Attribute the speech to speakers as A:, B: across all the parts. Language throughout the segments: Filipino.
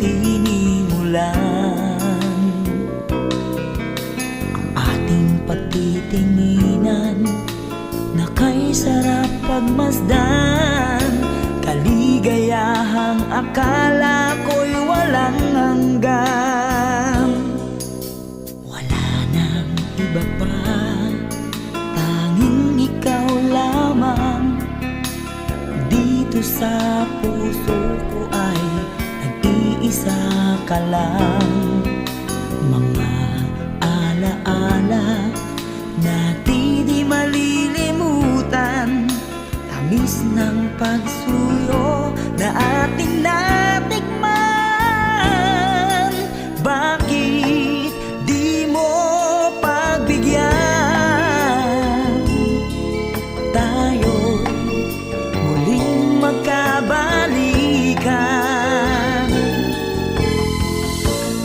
A: sinimulan. Ang ating pagtitinginan na kay sarap pagmasdan, kaligayahang akala ko'y walang hanggan. Wala nang iba pa, tanging ikaw lamang. Dito sa puso ko ay nag-iisa ka lang. Mga alaala na di malilimutan, tamis ng pagsuyo na ating natikman. Bakit di mo pagbigyan? Tayo'y muling magkabalikan.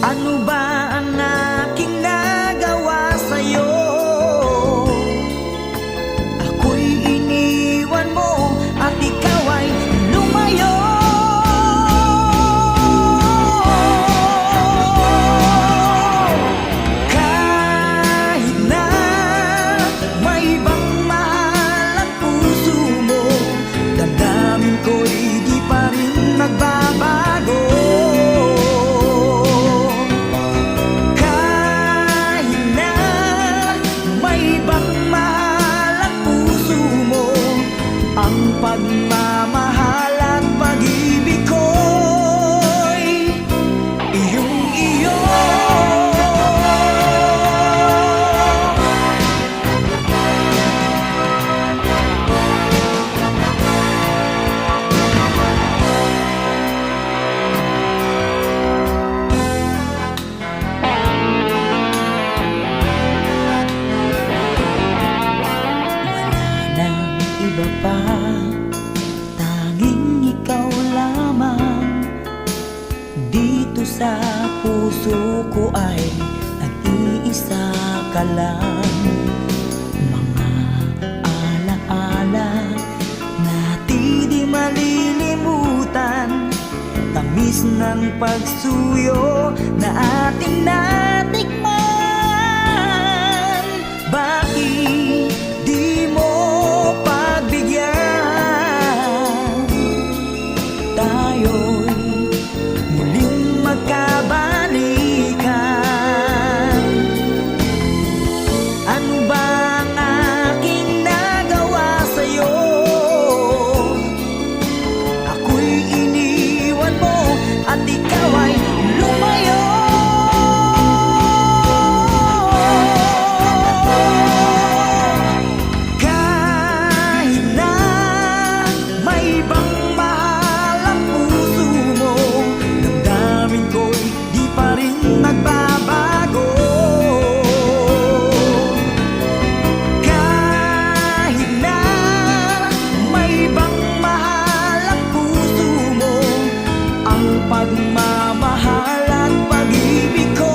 A: Ano ba ang aking nagawa sa'yo? Ako'y iniwan mo at ikaw ay lumayo. Kahit na may ibang mahal ang puso mo, damdamin ko'y di pa rin magbabago. Kahit na may ibang mahal ang puso mo, ang pagmamahal at pag-ibig ko'y iyong-iyo. Iba pa, tanging ikaw lamang. Dito sa puso ko ay nag-iisa ka lang. Mga alaala na di malilimutan, tamis ng pagsuyo na ating natikman. Bakit di mo pagbigyan? Tayo'y muling magkabalikan. Ano ba ang aking nagawa sa'yo? Ako'y iniwan mo at ikaw ay lumayo. Magbabago. Kahit na may ibang mahal ang puso mo, ang pagmamahal at pag-ibig ko